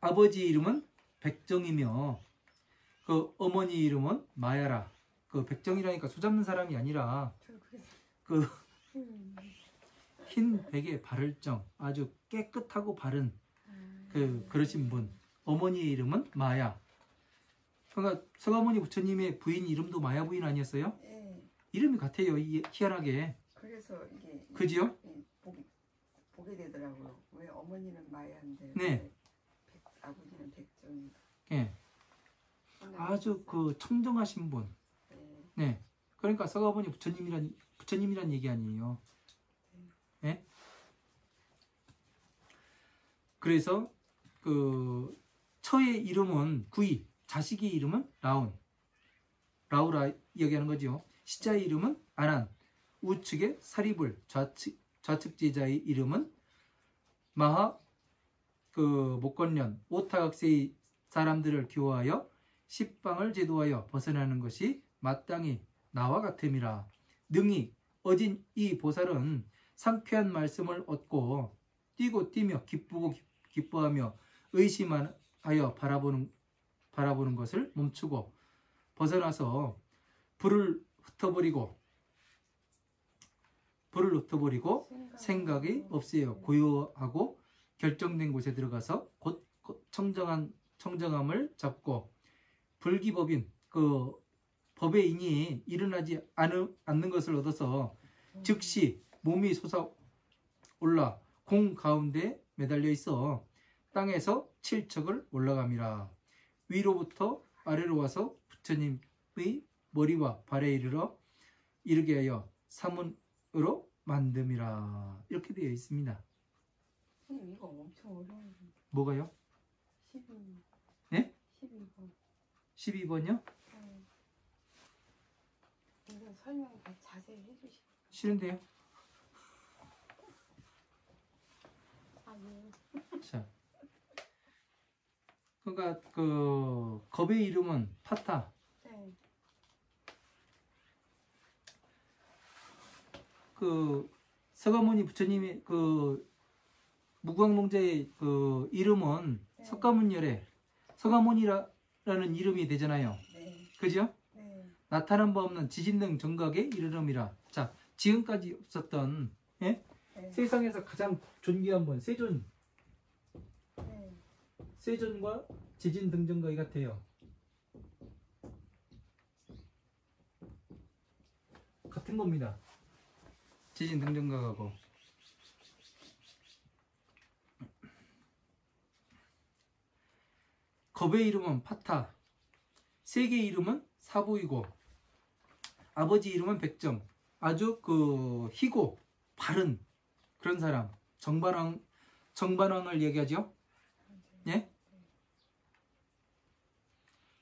아버지 이름은 백정이며 그 어머니 이름은 마야라. 그 백정이라니까 소잡는 사람이 아니라 그 흰 백의 바를정 아주 깨끗하고 바른 그러신 분. 어머니의 이름은 마야. 그러니까 서가모니 부처님의 부인 이름도 마야 부인 아니었어요? 예. 이름이 같아요. 희한하게. 그래서 이게 그지요? 보게 되더라고요. 왜 어머니는 마야인데 네. 아버지는 백정인가. 예. 아주 그 청정하신 분. 예. 네. 그러니까 서가모니 부처님이란 얘기 아니에요. 예? 그래서 그 처의 이름은 구이, 자식의 이름은 라운. 라우라 얘기하는 거죠. 시자의 이름은 아난, 우측의 사리불, 좌측 제자의 이름은 마하 그 목건련, 오타각세의 사람들을 교화하여 십방을 제도하여 벗어나는 것이 마땅히 나와 같음이라. 능히 어진 이 보살은 상쾌한 말씀을 얻고 뛰고 뛰며 기쁘고 기뻐하며 의심하여 바라보는 것을 멈추고 벗어나서 불을 흩어버리고 생각이 없어요. 고요하고 결정된 곳에 들어가서 곧 청정함을 잡고 불기법인 그 법의 인이 일어나지 않는 것을 얻어서 즉시 몸이 솟아올라 공 가운데 매달려 있어 땅에서 7척을 올라갑니다. 위로부터 아래로 와서 부처님의 머리와 발에 이르게 하여 사문으로 만듦이라. 이렇게 되어 있습니다. 이거 엄청 어려운데. 뭐가요? 12. 네? 12번. 12번이요? 네. 이거 설명 더 자세히 해주시고. 싫은데요? 아, 네. 자, 그러니까 그 겁의 이름은 파타. 네. 그 서가모니 부처님의 그 무광농자의 그 이름은 네. 석가문열의 서가모니라는 이름이 되잖아요. 네. 그죠? 네. 나타난 바 없는 지진등 정각의 이르름이라. 자, 지금까지 없었던 예? 네. 세상에서 가장 존귀한 분 세존. 네. 세존과 지진등정각이 같아요. 같은 겁니다. 지진등정각하고. 겁의 이름은 파타, 세계의 이름은 사부이고, 아버지 이름은 백정. 아주 그 희고 바른 그런 사람. 정반왕을 얘기하죠. 예?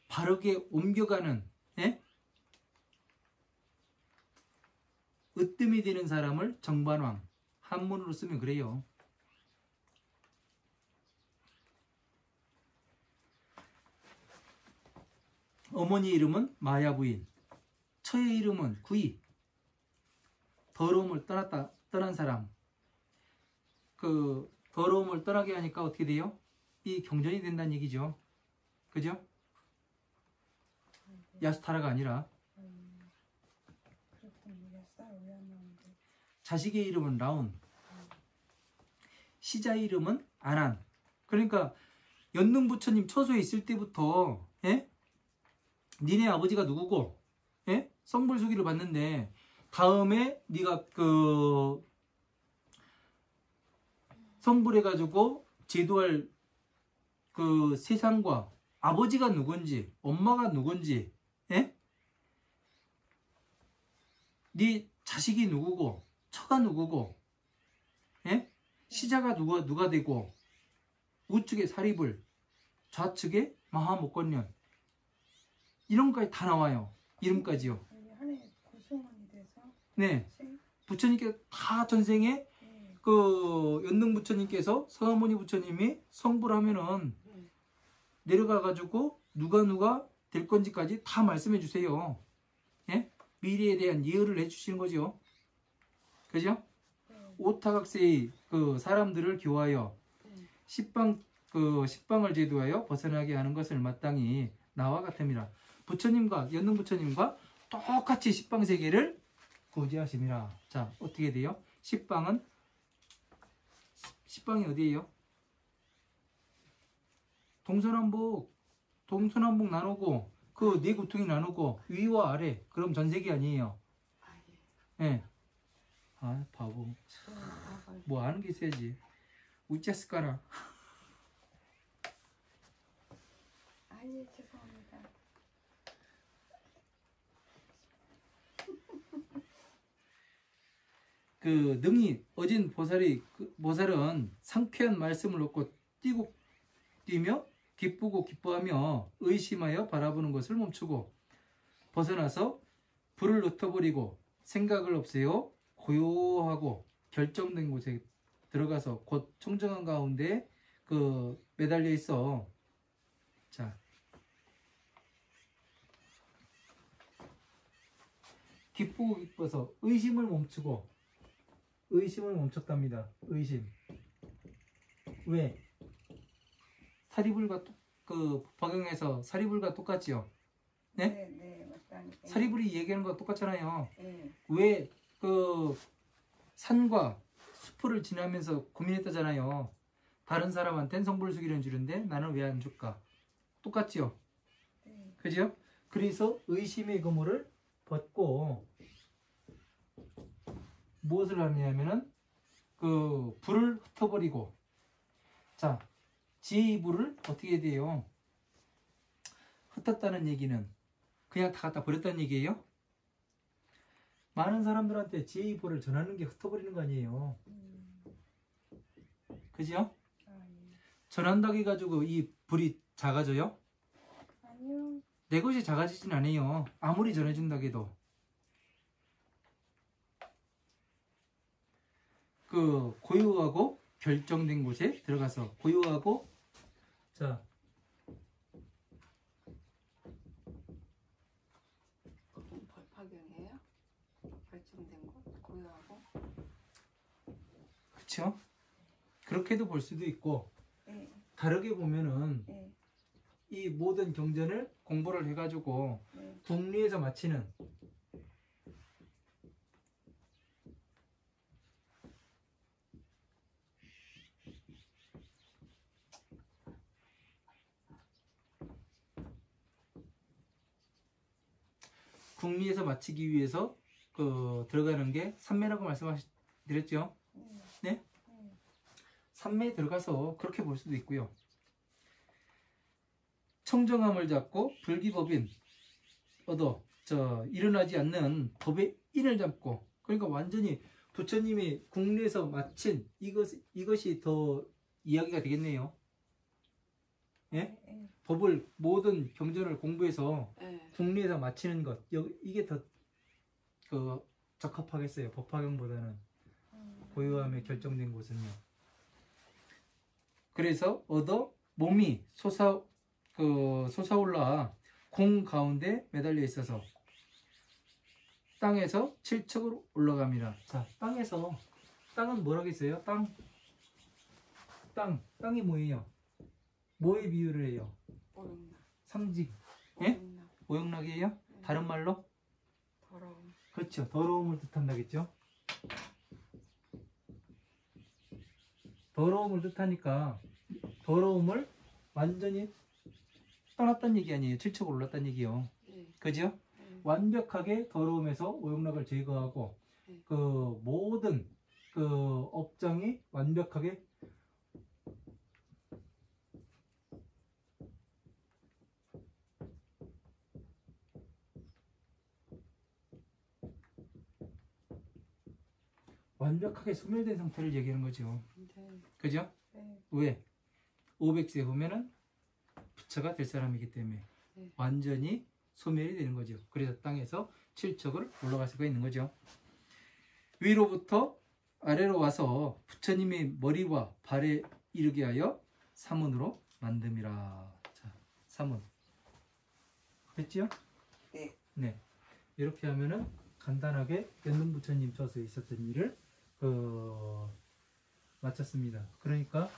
바르게 옮겨가는, 예? 으뜸이 되는 사람을 정반왕. 한문으로 쓰면 그래요. 어머니 이름은 마야부인, 처의 이름은 구이, 더러움을 떠난 사람. 그 더러움을 떠나게 하니까 어떻게 돼요? 이 경전이 된다는 얘기죠. 그죠? 야스타라가 아니라. 자식의 이름은 라운, 시자의 이름은 아난. 그러니까 연능 부처님 처소에 있을 때부터 예? 니네 아버지가 누구고 예? 성불수기를 받는데 다음에 네가 그 성불해가지고 제도할 그 세상과 아버지가 누군지 엄마가 누군지 예? 네 자식이 누구고 처가 누구고 예? 시자가 누가 되고 우측에 사리불 좌측에 마하목건련 이런 것까지 다 나와요. 이름까지요. 하나의 구성원이 돼서. 네. 부처님께 다 전생에 그 연능 부처님께서 서가모니 부처님이 성불하면은 내려가가지고 누가 될 건지까지 다 말씀해 주세요. 예? 미래에 대한 예언을 해주시는 거죠. 그죠? 오타각세의 그 사람들을 교화하여 십방을 제도하여 벗어나게 하는 것을 마땅히 나와 같음이라. 부처님과 연능 부처님과 똑같이 십방세계를 구제하심이라. 자, 어떻게 돼요? 십방이 어디예요? 동서남북 나누고 그 네 구통이 나누고 위와 아래. 그럼 전세계 아니에요? 아, 예. 예. 아, 바보. 뭐 아는 게 있어야지. 우째스까라. 아니 죄송합니다. 그 능히 어진 보살은 상쾌한 말씀을 얻고 뛰며 기쁘고 기뻐하며 의심하여 바라보는 것을 멈추고 벗어나서 불을 흩어버리고 생각을 없애요 고요하고 결정된 곳에 들어가서 곧 청정한 가운데 그 매달려 있어. 자, 기쁘고 기뻐서 의심을 멈췄답니다. 의심. 왜? 사리불과 그 법화경에서 사리불과 똑같지요? 네? 네, 맞다니까. 사리불이 얘기하는 거랑 똑같잖아요. 네. 왜 그 산과 숲을 지나면서 고민했다잖아요. 다른 사람한테는 성불수기를 주는데 나는 왜 안 줄까? 똑같지요? 네. 그죠? 그래서 의심의 그물을 벗고 무엇을 하냐면은 그 불을 흩어버리고, 자, 지혜의 불을 어떻게 해야 돼요? 흩었다는 얘기는 그냥 다 갖다 버렸다는 얘기예요? 많은 사람들한테 지혜의 불을 전하는 게 흩어버리는 거 아니에요? 그죠? 아, 예. 전한다고 해가지고 이 불이 작아져요? 아니요. 내 것이 작아지진 않아요. 아무리 전해준다고 해도. 그 고요하고 결정된 곳에 들어가서 고요하고, 자, 그건 벌파경이에요? 결정된 거? 고요하고? 그쵸? 그렇게도 볼 수도 있고, 네. 다르게 보면은 네. 이 모든 경전을 공부를 해가지고 네. 국리에서 마치는, 국리에서 마치기 위해서 그 들어가는 게 삼매라고 말씀드렸죠. 네? 삼매에 들어가서 그렇게 볼 수도 있고요. 청정함을 잡고 불기법인 얻어 일어나지 않는 법의 인을 잡고, 그러니까 완전히 부처님이 국리에서 마친 이것이 더 이야기가 되겠네요. 예? 네. 법을 모든 경전을 공부해서 네. 국리에서 마치는 것, 이게 더 그 적합하겠어요. 법화경보다는. 고요함에 결정된 곳은요. 그래서 얻어 몸이 솟아올라 공 가운데 매달려 있어서 땅에서 칠척으로 올라갑니다. 자, 땅은 뭐라겠어요? 땅이 뭐예요? 뭐에 비유를 해요? 오용락. 상징. 예? 오용락. 오용락이에요? 네. 다른 말로? 더러움. 그렇죠. 더러움을 뜻한다겠죠? 더러움을 뜻하니까 더러움을 완전히 떠났다는 얘기 아니에요. 칠척 올랐다는 얘기요. 네. 그죠? 네. 완벽하게 더러움에서 오용락을 제거하고 네. 그 모든 그 업장이 완벽하게 소멸된 상태를 얘기하는 거죠. 네. 그죠? 네. 왜? 500세 후면은 부처가 될 사람이기 때문에 네. 완전히 소멸이 되는 거죠. 그래서 땅에서 칠척을 올라갈 수가 있는 거죠. 위로부터 아래로 와서 부처님의 머리와 발에 이르게 하여 사문으로 만듦이라. 자, 사문. 됐지요? 네. 네. 이렇게 하면은 간단하게 연능 부처님 저서에 있었던 일을 마쳤습니다. 그러니까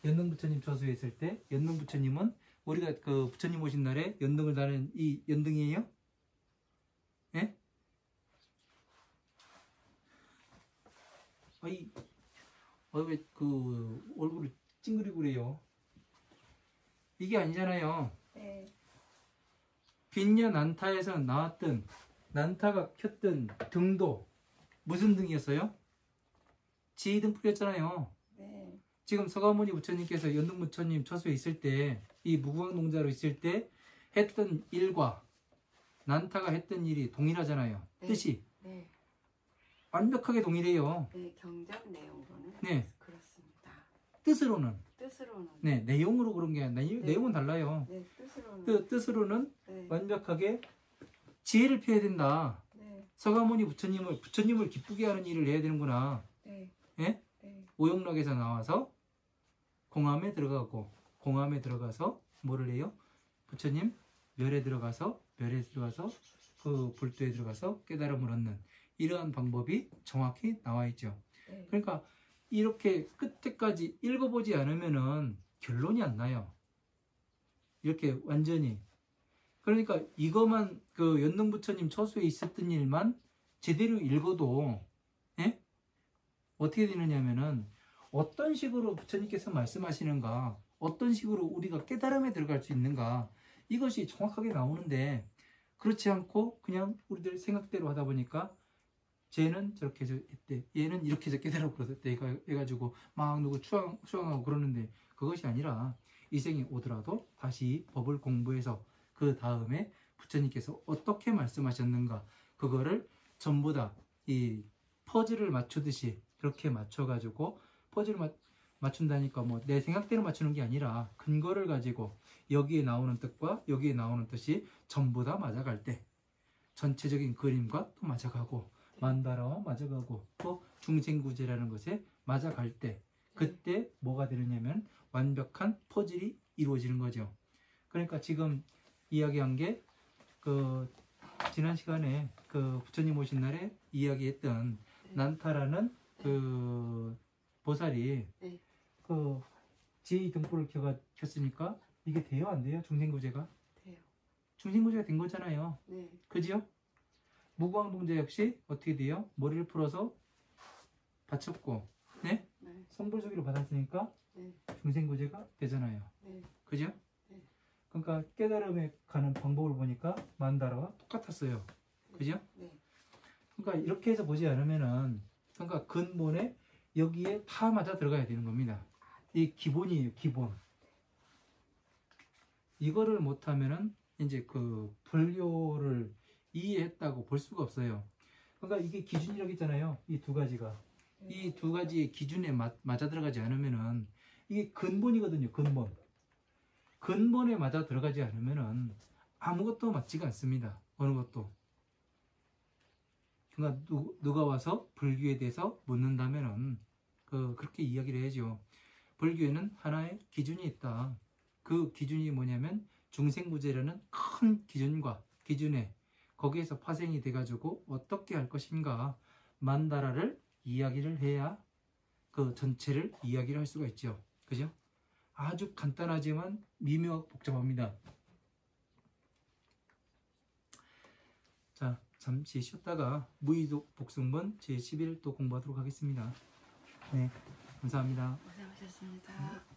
연능 부처님 저서에 있을 때 연능 부처님은 우리가 그 부처님 오신 날에 연등을 다는 이 연등이에요? 예? 아이, 왜 그 얼굴을 찡그리고 그래요? 이게 아니잖아요. 네. 빈야 난타에서 나왔던 난타가 켰던 등도 무슨 등이었어요? 지등 뿌렸잖아요. 네. 지금 서가모니 부처님께서 연등 부처님 처소에 있을 때, 이 무구왕동자로 있을 때 했던 일과 난타가 했던 일이 동일하잖아요. 네. 뜻이 네. 완벽하게 동일해요. 네, 경전 내용으로는 네. 그렇습니다. 뜻으로는, 뜻으로는 네, 내용으로 그런 게 아니라 네. 내용은 달라요. 네, 뜻으로는 그 뜻으로는 네. 완벽하게 지혜를 피해야 된다. 네. 서가모니 부처님을 기쁘게 하는 일을 해야 되는구나. 네. 예? 네. 오용락에서 나와서 공함에 들어가고, 공함에 들어가서 뭐를 해요? 부처님 멸에 들어가서 그 불도에 들어가서 깨달음을 얻는 이러한 방법이 정확히 나와 있죠. 네. 그러니까 이렇게 끝에까지 읽어보지 않으면은 결론이 안 나요. 이렇게 완전히. 그러니까 이것만 그 연등 부처님 처소에 있었던 일만 제대로 읽어도, 예? 어떻게 되느냐면은 어떤 식으로 부처님께서 말씀하시는가, 어떤 식으로 우리가 깨달음에 들어갈 수 있는가, 이것이 정확하게 나오는데, 그렇지 않고 그냥 우리들 생각대로 하다 보니까 쟤는 저렇게 해서 했대, 얘는 이렇게 해서 깨달아 그랬대 해가지고 막 누구 추앙하고 그러는데, 그것이 아니라 이 생이 오더라도 다시 법을 공부해서 그 다음에 부처님께서 어떻게 말씀하셨는가, 그거를 전부 다 이 퍼즐을 맞추듯이 그렇게 맞춰가지고, 퍼즐을 맞춘다니까 뭐 내 생각대로 맞추는 게 아니라 근거를 가지고 여기에 나오는 뜻과 여기에 나오는 뜻이 전부 다 맞아갈 때, 전체적인 그림과 또 맞아가고, 만다라와 맞아가고, 또 중생구제라는 것에 맞아갈 때, 그때 뭐가 되느냐면 완벽한 퍼즐이 이루어지는 거죠. 그러니까 지금 이야기한 게 그 지난 시간에 그 부처님 오신 날에 이야기했던 네. 난타라는 그 보살이 네. 그 지혜 등불을 켰으니까 이게 돼요, 안 돼요? 중생구제가? 돼요. 중생구제가 된 거잖아요. 네. 그지요? 무구왕동자 역시 어떻게 돼요? 머리를 풀어서 바쳤고, 네? 네. 성불주기를 받았으니까 네. 중생구제가 되잖아요. 네. 그죠? 네. 그러니까 깨달음에 가는 방법을 보니까 만다라와 똑같았어요. 그죠? 네. 그러니까 이렇게 해서 보지 않으면은, 그러니까 근본에 여기에 다 맞아 들어가야 되는 겁니다. 이 기본이에요, 기본. 이거를 못하면은 이제 그 불교를 이해했다고 볼 수가 없어요. 그러니까 이게 기준이라고 했잖아요. 이 두 가지가. 이 두 가지의 기준에 맞아 들어가지 않으면은 이게 근본이거든요, 근본. 근본에 맞아 들어가지 않으면은 아무것도 맞지가 않습니다. 어느 것도. 그러니까 누가 와서 불교에 대해서 묻는다면은 그렇게 이야기를 해야죠. 불교에는 하나의 기준이 있다. 그 기준이 뭐냐면 중생구제라는 큰 기준과 기준에 거기에서 파생이 돼가지고 어떻게 할 것인가 만다라를 이야기를 해야 그 전체를 이야기를 할 수가 있죠. 그죠? 아주 간단하지만 미묘하고 복잡합니다. 자, 잠시 쉬었다가 무의속 복승본 제11또 공부하도록 하겠습니다. 네, 감사합니다. 고생하셨습니다.